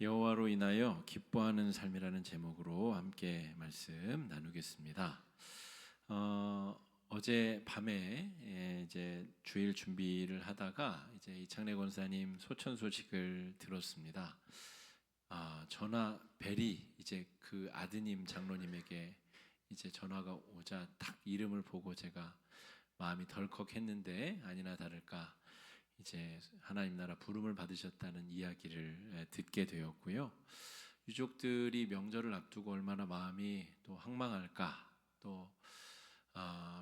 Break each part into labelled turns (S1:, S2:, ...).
S1: 여호와로 인하여 기뻐하는 삶이라는 제목으로 함께 말씀 나누겠습니다. 어제 밤에 이제 주일 준비를 하다가 이제 이창래 권사님 소천 소식을 들었습니다. 전화 벨이 이제 그 아드님 장로님에게 이제 전화가 오자 딱 이름을 보고 제가 마음이 덜컥했는데 아니나 다를까 이제 하나님 나라 부름을 받으셨다는 이야기를 듣게 되었고요. 유족들이 명절을 앞두고 얼마나 마음이 또 황망할까, 또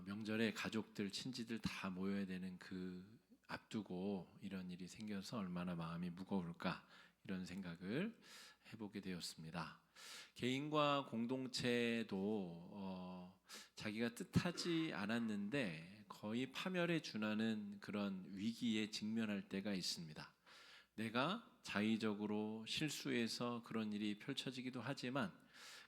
S1: 명절에 가족들, 친지들 다 모여야 되는 그 앞두고 이런 일이 생겨서 얼마나 마음이 무거울까, 이런 생각을 해보게 되었습니다. 개인과 공동체도 자기가 뜻하지 않았는데 거의 파멸에 준하는 그런 위기에 직면할 때가 있습니다. 내가 자의적으로 실수해서 그런 일이 펼쳐지기도 하지만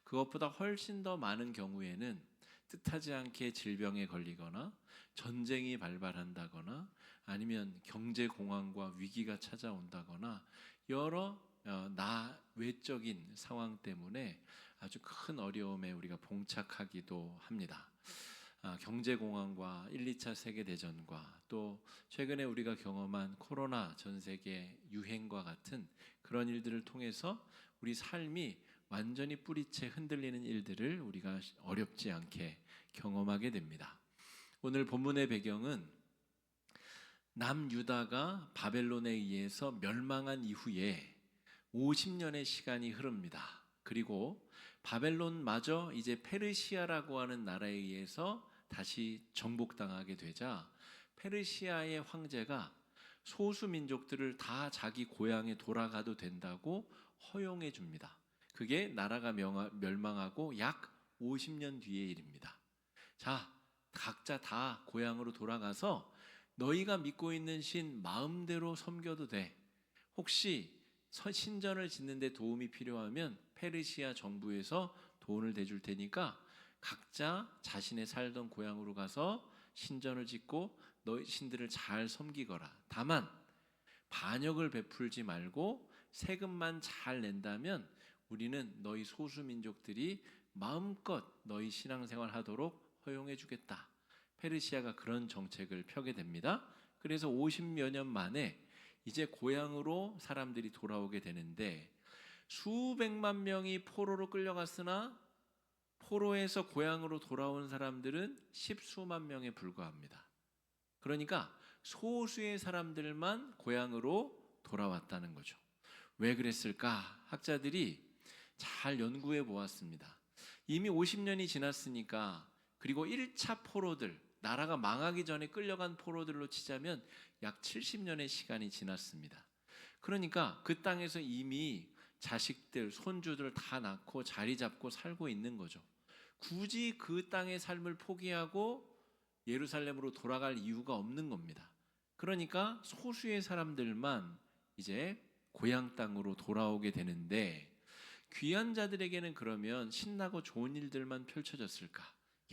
S1: 그것보다 훨씬 더 많은 경우에는 뜻하지 않게 질병에 걸리거나 전쟁이 발발한다거나 아니면 경제 공황과 위기가 찾아온다거나 여러 외적인 상황 때문에 아주 큰 어려움에 우리가 봉착하기도 합니다. 경제 공황과 1, 2차 세계대전과 또 최근에 우리가 경험한 코로나 전 세계 유행과 같은 그런 일들을 통해서 우리 삶이 완전히 뿌리채 흔들리는 일들을 우리가 어렵지 않게 경험하게 됩니다. 오늘 본문의 배경은 남유다가 바벨론에 의해서 멸망한 이후에 50년의 시간이 흐릅니다. 그리고 바벨론마저 이제 페르시아라고 하는 나라에 의해서 다시 정복당하게 되자 페르시아의 황제가 소수 민족들을 다 자기 고향에 돌아가도 된다고 허용해 줍니다. 그게 나라가 멸망하고 약 50년 뒤의 일입니다. 자, 각자 다 고향으로 돌아가서 너희가 믿고 있는 신 마음대로 섬겨도 돼. 혹시 신전을 짓는 데 도움이 필요하면 페르시아 정부에서 돈을 대줄 테니까 각자 자신의 살던 고향으로 가서 신전을 짓고 너희 신들을 잘 섬기거라. 다만 반역을 베풀지 말고 세금만 잘 낸다면 우리는 너희 소수민족들이 마음껏 너희 신앙생활 하도록 허용해 주겠다. 페르시아가 그런 정책을 펴게 됩니다. 그래서 50여 년 만에 이제 고향으로 사람들이 돌아오게 되는데 수백만 명이 포로로 끌려갔으나 포로에서 고향으로 돌아온 사람들은 십수만 명에 불과합니다. 그러니까 소수의 사람들만 고향으로 돌아왔다는 거죠. 왜 그랬을까? 학자들이 잘 연구해 보았습니다. 이미 50년이 지났으니까, 그리고 1차 포로들, 나라가 망하기 전에 끌려간 포로들로 치자면 약 70년의 시간이 지났습니다. 그러니까 그 땅에서 이미 자식들, 손주들 다 낳고 자리 잡고 살고 있는 거죠. 굳이 그 땅의 삶을 포기하고 예루살렘으로 돌아갈 이유가 없는 겁니다. 그러니까 소수의 사람들만 이제 고향 땅으로 돌아오게 되는데, 귀한 자들에게는 그러면 신나고 좋은 일들만 펼쳐졌을까?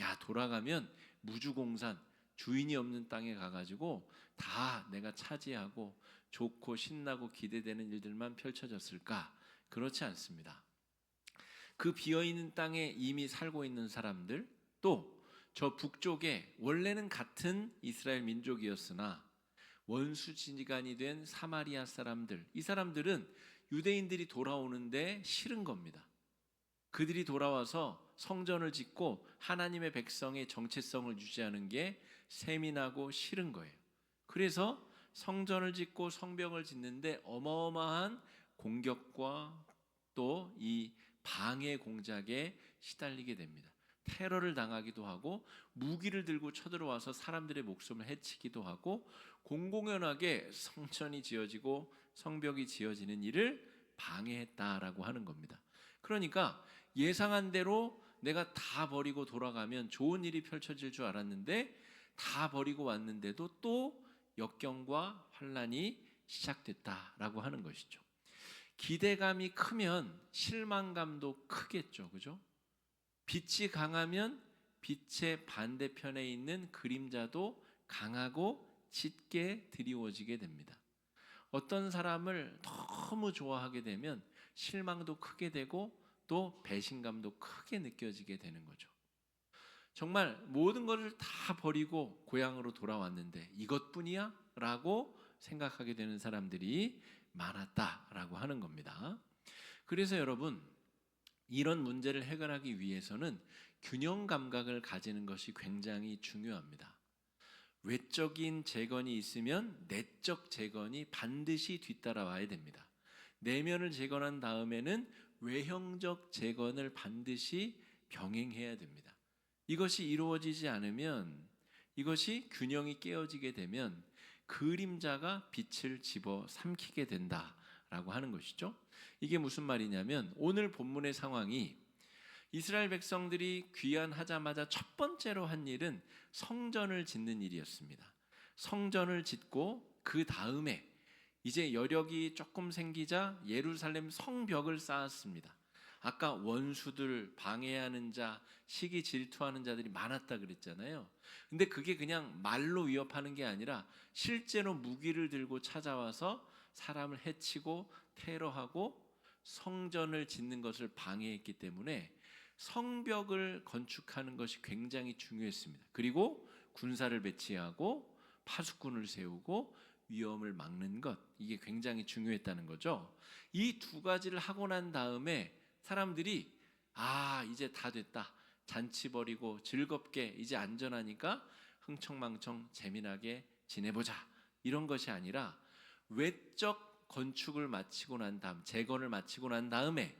S1: 야, 돌아가면 무주공산, 주인이 없는 땅에 가가지고 다 내가 차지하고 좋고 신나고 기대되는 일들만 펼쳐졌을까? 그렇지 않습니다. 그 비어있는 땅에 이미 살고 있는 사람들, 또 저 북쪽에 원래는 같은 이스라엘 민족이었으나 원수지간이 된 사마리아 사람들, 이 사람들은 유대인들이 돌아오는데 싫은 겁니다. 그들이 돌아와서 성전을 짓고 하나님의 백성의 정체성을 유지하는 게 세민하고 싫은 거예요. 그래서 성전을 짓고 성벽을 짓는데 어마어마한 공격과 또 이 방해 공작에 시달리게 됩니다. 테러를 당하기도 하고 무기를 들고 쳐들어와서 사람들의 목숨을 해치기도 하고 공공연하게 성전이 지어지고 성벽이 지어지는 일을 방해했다라고 하는 겁니다. 그러니까 예상한 대로 내가 다 버리고 돌아가면 좋은 일이 펼쳐질 줄 알았는데 다 버리고 왔는데도 또 역경과 환난이 시작됐다라고 하는 것이죠. 기대감이 크면 실망감도 크겠죠. 그죠? 빛이 강하면 빛의 반대편에 있는 그림자도 강하고 짙게 드리워지게 됩니다. 어떤 사람을 너무 좋아하게 되면 실망도 크게 되고 또 배신감도 크게 느껴지게 되는 거죠. 정말 모든 것을 다 버리고 고향으로 돌아왔는데 이것뿐이야? 라고 생각하게 되는 사람들이 많았다라고 하는 겁니다. 그래서 여러분, 이런 문제를 해결하기 위해서는 균형 감각을 가지는 것이 굉장히 중요합니다. 외적인 재건이 있으면 내적 재건이 반드시 뒤따라와야 됩니다. 내면을 재건한 다음에는 외형적 재건을 반드시 병행해야 됩니다. 이것이 이루어지지 않으면, 이것이 균형이 깨어지게 되면 그림자가 빛을 집어 삼키게 된다라고 하는 것이죠. 이게 무슨 말이냐면, 오늘 본문의 상황이 이스라엘 백성들이 귀환하자마자 첫 번째로 한 일은 성전을 짓는 일이었습니다. 성전을 짓고 그 다음에 이제 여력이 조금 생기자 예루살렘 성벽을 쌓았습니다. 아까 원수들, 방해하는 자, 시기 질투하는 자들이 많았다 그랬잖아요. 근데 그게 그냥 말로 위협하는 게 아니라 실제로 무기를 들고 찾아와서 사람을 해치고 테러하고 성전을 짓는 것을 방해했기 때문에 성벽을 건축하는 것이 굉장히 중요했습니다. 그리고 군사를 배치하고 파수꾼을 세우고 위험을 막는 것, 이게 굉장히 중요했다는 거죠. 이 두 가지를 하고 난 다음에 사람들이 이제 다 됐다, 잔치 벌이고 즐겁게 이제 안전하니까 흥청망청 재미나게 지내보자, 이런 것이 아니라 외적 건축을 마치고 난 다음, 재건을 마치고 난 다음에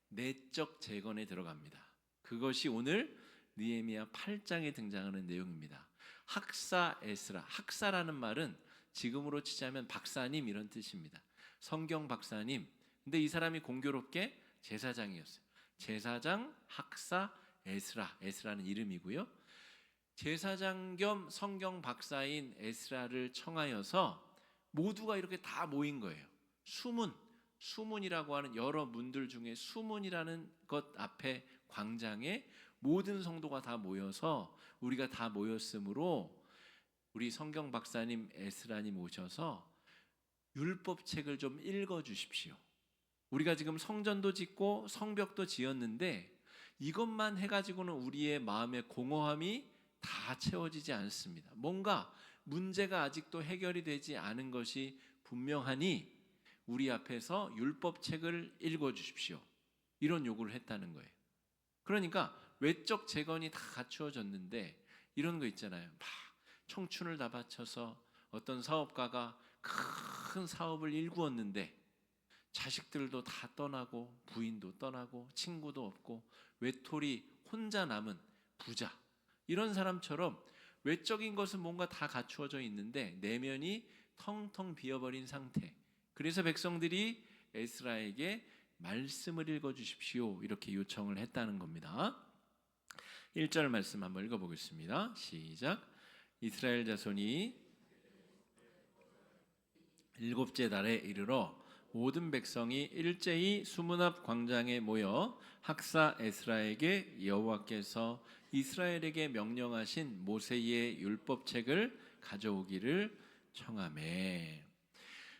S1: 내적 재건에 들어갑니다. 그것이 오늘 느헤미야 8장에 등장하는 내용입니다. 학사 에스라, 학사라는 말은 지금으로 치자면 박사님 이런 뜻입니다. 성경 박사님. 근데 이 사람이 공교롭게 제사장이었어요. 제사장 학사 에스라, 에스라는 이름이고요. 제사장 겸 성경 박사인 에스라를 청하여서 모두가 이렇게 다 모인 거예요. 수문이라고 하는 여러 문들 중에 수문이라는 것 앞에 광장에 모든 성도가 다 모여서 우리가 다 모였으므로 우리 성경 박사님 에스라님 오셔서 율법책을 좀 읽어 주십시오. 우리가 지금 성전도 짓고 성벽도 지었는데 이것만 해가지고는 우리의 마음의 공허함이 다 채워지지 않습니다. 뭔가 문제가 아직도 해결이 되지 않은 것이 분명하니 우리 앞에서 율법책을 읽어 주십시오. 이런 요구를 했다는 거예요. 그러니까 외적 재건이 다 갖추어졌는데 이런 거 있잖아요. 막 청춘을 다 바쳐서 어떤 사업가가 큰 사업을 일구었는데 자식들도 다 떠나고 부인도 떠나고 친구도 없고 외톨이 혼자 남은 부자, 이런 사람처럼 외적인 것은 뭔가 다 갖추어져 있는데 내면이 텅텅 비어버린 상태. 그래서 백성들이 에스라에게 말씀을 읽어주십시오, 이렇게 요청을 했다는 겁니다. 1절 말씀 한번 읽어보겠습니다. 시작. 이스라엘 자손이 일곱째 달에 이르러 모든 백성이 일제히 수문 앞 광장에 모여 학사 에스라에게 여호와께서 이스라엘에게 명령하신 모세의 율법책을 가져오기를 청하매.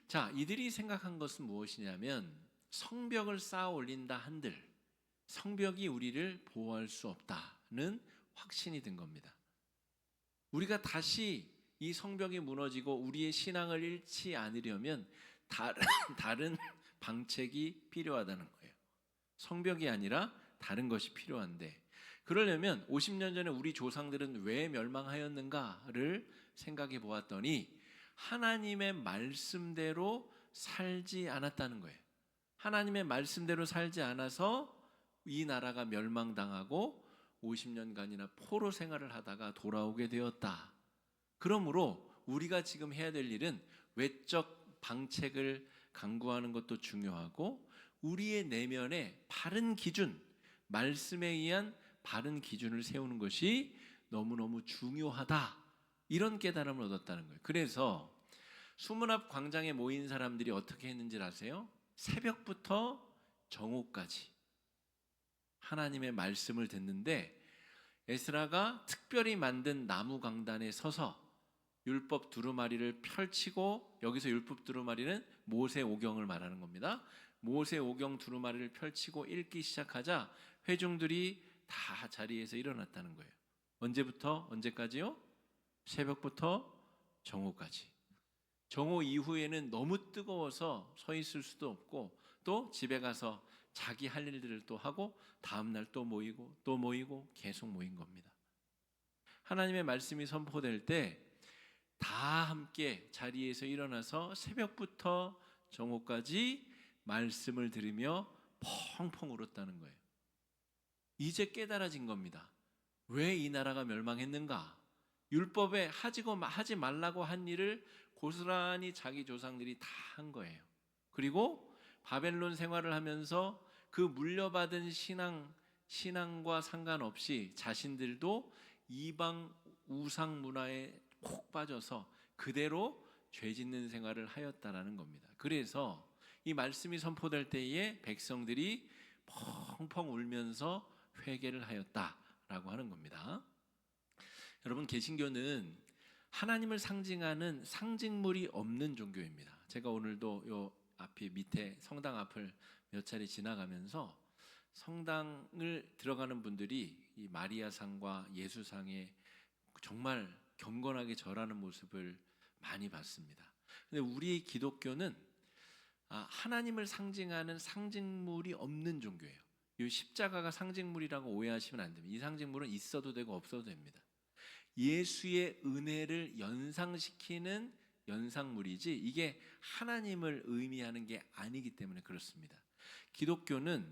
S1: 자, 이들이 생각한 것은 무엇이냐면 성벽을 쌓아 올린다 한들 성벽이 우리를 보호할 수 없다는 확신이 든 겁니다. 우리가 다시 이 성벽이 무너지고 우리의 신앙을 잃지 않으려면 다른 방책이 필요하다는 거예요. 성벽이 아니라 다른 것이 필요한데, 그러려면 50년 전에 우리 조상들은 왜 멸망하였는가를 생각해 보았더니 하나님의 말씀대로 살지 않았다는 거예요. 하나님의 말씀대로 살지 않아서 이 나라가 멸망당하고 50년간이나 포로 생활을 하다가 돌아오게 되었다. 그러므로 우리가 지금 해야 될 일은 외적 방책을 강구하는 것도 중요하고 우리의 내면에 바른 기준, 말씀에 의한 바른 기준을 세우는 것이 너무너무 중요하다, 이런 깨달음을 얻었다는 거예요. 그래서 수문 앞 광장에 모인 사람들이 어떻게 했는지 아세요? 새벽부터 정오까지 하나님의 말씀을 듣는데 에스라가 특별히 만든 나무 강단에 서서 율법 두루마리를 펼치고, 여기서 율법 두루마리는 모세오경을 말하는 겁니다. 모세오경 두루마리를 펼치고 읽기 시작하자 회중들이 다 자리에서 일어났다는 거예요. 언제부터 언제까지요? 새벽부터 정오까지. 정오 이후에는 너무 뜨거워서 서 있을 수도 없고, 또 집에 가서 자기 할 일들을 또 하고 다음날 또 모이고 또 모이고 계속 모인 겁니다. 하나님의 말씀이 선포될 때 다 함께 자리에서 일어나서 새벽부터 정오까지 말씀을 들으며 펑펑 울었다는 거예요. 이제 깨달아진 겁니다. 왜 이 나라가 멸망했는가? 율법에 하지 말라고 한 일을 고스란히 자기 조상들이 다 한 거예요. 그리고 바벨론 생활을 하면서 그 물려받은 신앙과 상관없이 자신들도 이방 우상 문화에 콕 빠져서 그대로 죄 짓는 생활을 하였다라는 겁니다. 그래서 이 말씀이 선포될 때에 백성들이 펑펑 울면서 회개를 하였다라고 하는 겁니다. 여러분, 개신교는 하나님을 상징하는 상징물이 없는 종교입니다. 제가 오늘도 요 앞에 밑에 성당 앞을 몇 차례 지나가면서 성당을 들어가는 분들이 이 마리아상과 예수상에 정말 경건하게 절하는 모습을 많이 봤습니다. 근데 우리 기독교는 하나님을 상징하는 상징물이 없는 종교예요. 이 십자가가 상징물이라고 오해하시면 안 됩니다. 이 상징물은 있어도 되고 없어도 됩니다. 예수의 은혜를 연상시키는 연상물이지 이게 하나님을 의미하는 게 아니기 때문에 그렇습니다. 기독교는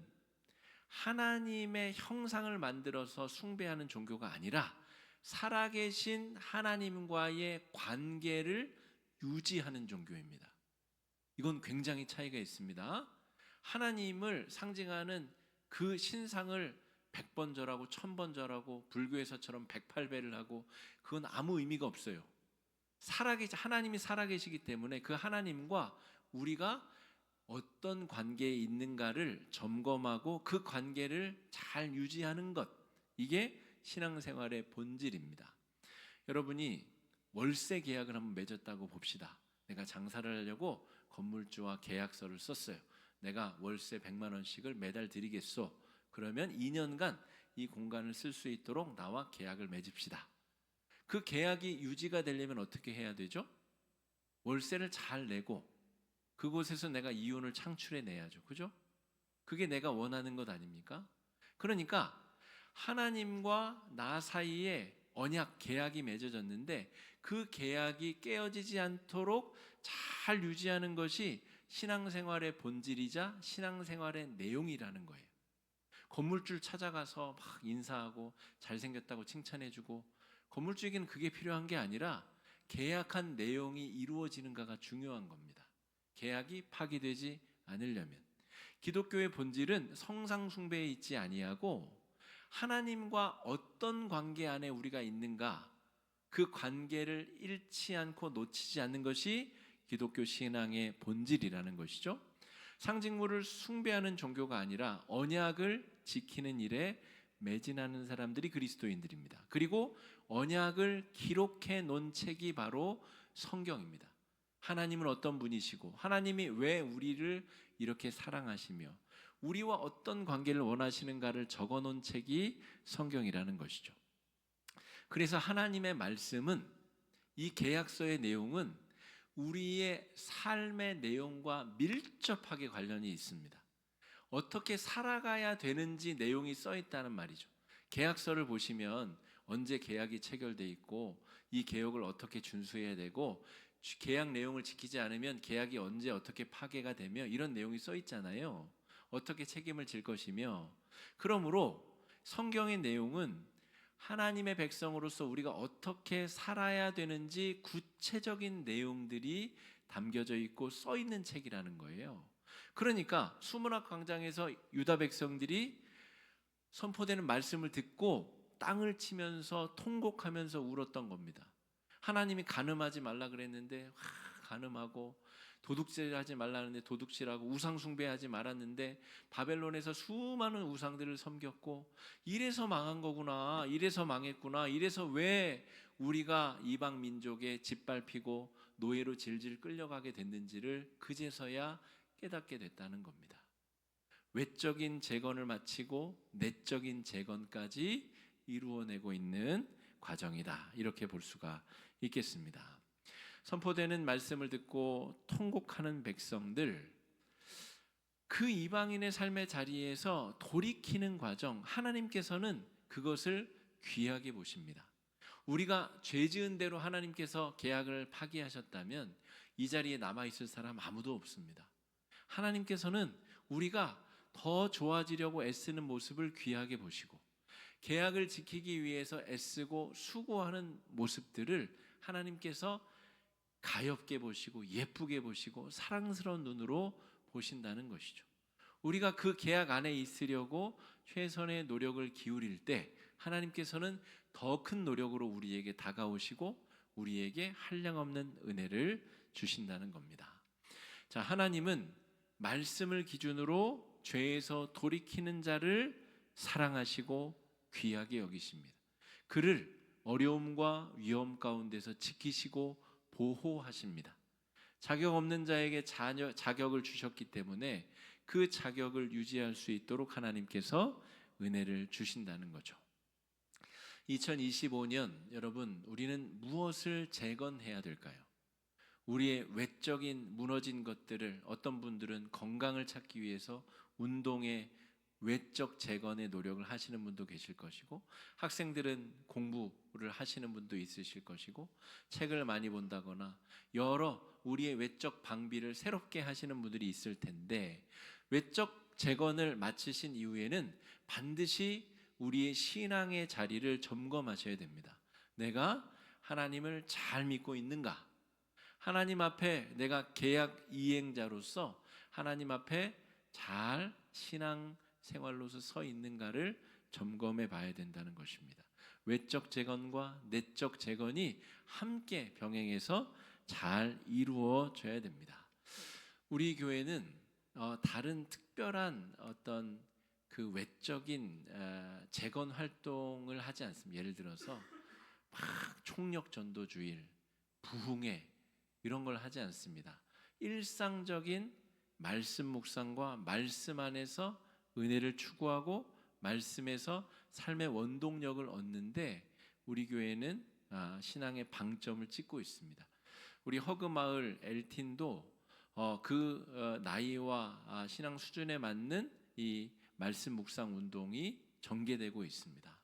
S1: 하나님의 형상을 만들어서 숭배하는 종교가 아니라 살아계신 하나님과의 관계를 유지하는 종교입니다. 이건 굉장히 차이가 있습니다. 하나님을 상징하는 그 신상을 100번 절하고 1000번 절하고 불교에서처럼 108배를 하고 그건 아무 의미가 없어요. 하나님이 살아계시기 때문에 그 하나님과 우리가 어떤 관계에 있는가를 점검하고 그 관계를 잘 유지하는 것, 이게 신앙생활의 본질입니다. 여러분이 월세 계약을 한번 맺었다고 봅시다. 내가 장사를 하려고 건물주와 계약서를 썼어요. 내가 월세 100만 원씩을 매달 드리겠소. 그러면 2년간 이 공간을 쓸 수 있도록 나와 계약을 맺읍시다. 그 계약이 유지가 되려면 어떻게 해야 되죠? 월세를 잘 내고 그곳에서 내가 이윤을 창출해 내야죠. 그죠? 그게 내가 원하는 것 아닙니까? 그러니까 하나님과 나 사이에 언약, 계약이 맺어졌는데 그 계약이 깨어지지 않도록 잘 유지하는 것이 신앙생활의 본질이자 신앙생활의 내용이라는 거예요. 건물주를 찾아가서 막 인사하고 잘생겼다고 칭찬해주고, 건물주에게는 그게 필요한 게 아니라 계약한 내용이 이루어지는가가 중요한 겁니다. 계약이 파기되지 않으려면. 기독교의 본질은 성상 숭배에 있지 아니하고 하나님과 어떤 관계 안에 우리가 있는가, 그 관계를 잃지 않고 놓치지 않는 것이 기독교 신앙의 본질이라는 것이죠. 상징물을 숭배하는 종교가 아니라 언약을 지키는 일에 매진하는 사람들이 그리스도인들입니다. 그리고 언약을 기록해 놓은 책이 바로 성경입니다. 하나님은 어떤 분이시고 하나님이 왜 우리를 이렇게 사랑하시며 우리와 어떤 관계를 원하시는가를 적어놓은 책이 성경이라는 것이죠. 그래서 하나님의 말씀은, 이 계약서의 내용은 우리의 삶의 내용과 밀접하게 관련이 있습니다. 어떻게 살아가야 되는지 내용이 써 있다는 말이죠. 계약서를 보시면 언제 계약이 체결돼 있고 이 계약을 어떻게 준수해야 되고 계약 내용을 지키지 않으면 계약이 언제 어떻게 파괴가 되며 이런 내용이 써 있잖아요. 어떻게 책임을 질 것이며. 그러므로 성경의 내용은 하나님의 백성으로서 우리가 어떻게 살아야 되는지 구체적인 내용들이 담겨져 있고 써 있는 책이라는 거예요. 그러니까 수문학 광장에서 유다 백성들이 선포되는 말씀을 듣고 땅을 치면서 통곡하면서 울었던 겁니다. 하나님이 간음하지 말라 그랬는데 간음하고, 도둑질하지 말라는데 도둑질하고 우상 숭배하지 말았는데 바벨론에서 수많은 우상들을 섬겼고 이래서 망한 거구나, 이래서 망했구나, 이래서 왜 우리가 이방 민족에 짓밟히고 노예로 질질 끌려가게 됐는지를 그제서야 깨닫게 됐다는 겁니다. 외적인 재건을 마치고 내적인 재건까지 이루어내고 있는 과정이다, 이렇게 볼 수가 있겠습니다. 선포되는 말씀을 듣고 통곡하는 백성들, 그 이방인의 삶의 자리에서 돌이키는 과정, 하나님께서는 그것을 귀하게 보십니다. 우리가 죄 지은 대로 하나님께서 계약을 파기하셨다면 이 자리에 남아있을 사람 아무도 없습니다. 하나님께서는 우리가 더 좋아지려고 애쓰는 모습을 귀하게 보시고 계약을 지키기 위해서 애쓰고 수고하는 모습들을 하나님께서 가엾게 보시고 예쁘게 보시고 사랑스러운 눈으로 보신다는 것이죠. 우리가 그 계약 안에 있으려고 최선의 노력을 기울일 때 하나님께서는 더 큰 노력으로 우리에게 다가오시고 우리에게 한량없는 은혜를 주신다는 겁니다. 자, 하나님은 말씀을 기준으로 죄에서 돌이키는 자를 사랑하시고 귀하게 여기십니다. 그를 어려움과 위험 가운데서 지키시고 보호하십니다. 자격 없는 자에게 자격을 주셨기 때문에 그 자격을 유지할 수 있도록 하나님께서 은혜를 주신다는 거죠. 2025년 여러분, 우리는 무엇을 재건해야 될까요? 우리의 외적인 무너진 것들을, 어떤 분들은 건강을 찾기 위해서 운동에 외적 재건의 노력을 하시는 분도 계실 것이고, 학생들은 공부를 하시는 분도 있으실 것이고, 책을 많이 본다거나 여러 우리의 외적 방비를 새롭게 하시는 분들이 있을 텐데, 외적 재건을 마치신 이후에는 반드시 우리의 신앙의 자리를 점검하셔야 됩니다. 내가 하나님을 잘 믿고 있는가? 하나님 앞에 내가 계약 이행자로서 하나님 앞에 잘 신앙 생활로서 서 있는가를 점검해 봐야 된다는 것입니다. 외적 재건과 내적 재건이 함께 병행해서 잘 이루어져야 됩니다. 우리 교회는 다른 특별한 어떤 그 외적인 재건 활동을 하지 않습니다. 예를 들어서 막 총력 전도 주일, 부흥회 이런 걸 하지 않습니다. 일상적인 말씀 묵상과 말씀 안에서 은혜를 추구하고 말씀에서 삶의 원동력을 얻는데 우리 교회는 신앙의 방점을 찍고 있습니다. 우리 허그마을 엘틴도 그 나이와 신앙 수준에 맞는 이 말씀 묵상 운동이 전개되고 있습니다.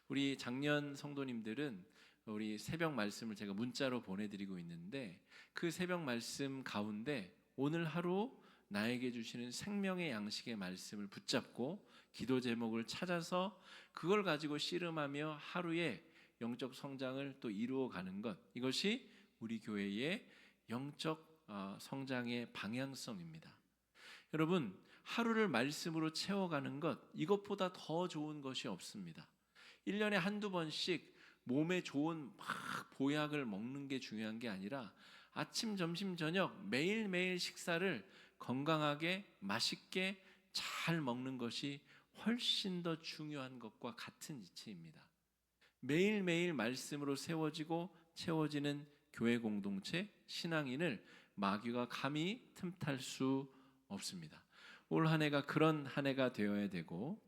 S1: 우리 작년 성도님들은 우리 새벽 말씀을 제가 문자로 보내드리고 있는데 그 새벽 말씀 가운데 오늘 하루 나에게 주시는 생명의 양식의 말씀을 붙잡고 기도 제목을 찾아서 그걸 가지고 씨름하며 하루의 영적 성장을 또 이루어가는 것, 이것이 우리 교회의 영적 성장의 방향성입니다. 여러분, 하루를 말씀으로 채워가는 것, 이것보다 더 좋은 것이 없습니다. 1년에 한두 번씩 몸에 좋은 막 보약을 먹는 게 중요한 게 아니라 아침, 점심, 저녁 매일매일 식사를 건강하게 맛있게 잘 먹는 것이 훨씬 더 중요한 것과 같은 이치입니다. 매일매일 말씀으로 세워지고 채워지는 교회 공동체, 신앙인을 마귀가 감히 틈탈 수 없습니다. 올 한 해가 그런 한 해가 되어야 되고,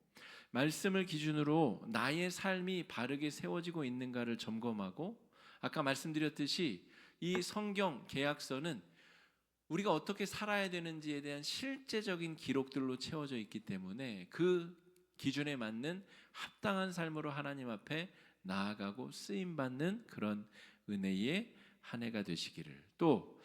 S1: 말씀을 기준으로 나의 삶이 바르게 세워지고 있는가를 점검하고, 아까 말씀드렸듯이 이 성경 계약서는 우리가 어떻게 살아야 되는지에 대한 실제적인 기록들로 채워져 있기 때문에 그 기준에 맞는 합당한 삶으로 하나님 앞에 나아가고 쓰임받는 그런 은혜의 한 해가 되시기를, 또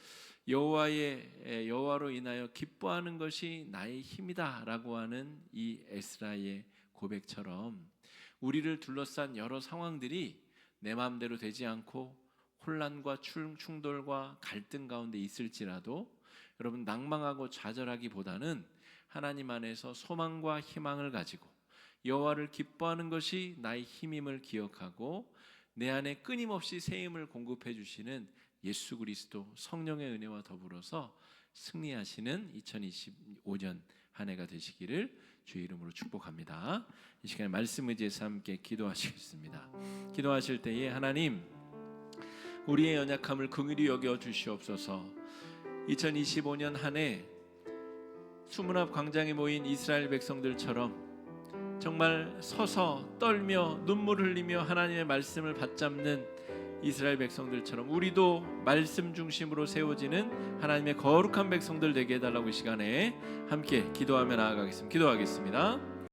S1: 여호와로 인하여 기뻐하는 것이 나의 힘이다라고 하는 이 에스라의 고백처럼 우리를 둘러싼 여러 상황들이 내 마음대로 되지 않고 혼란과 충돌과 갈등 가운데 있을지라도 여러분, 낭망하고 좌절하기보다는 하나님 안에서 소망과 희망을 가지고 여호와를 기뻐하는 것이 나의 힘임을 기억하고 내 안에 끊임없이 새 힘을 공급해 주시는 예수 그리스도 성령의 은혜와 더불어서 승리하시는 2025년 한 해가 되시기를 주의 이름으로 축복합니다. 이 시간에 말씀 의지해서 함께 기도하시겠습니다. 기도하실 때에 하나님, 우리의 연약함을 긍휼히 여겨 주시옵소서. 2025년 한 해 수문 앞 광장에 모인 이스라엘 백성들처럼 정말 서서 떨며 눈물 흘리며 하나님의 말씀을 받잡는 이스라엘 백성들처럼 우리도 말씀 중심으로 세워지는 하나님의 거룩한 백성들 되게 해달라고 이 시간에 함께 기도하며 나아가겠습니다. 기도하겠습니다.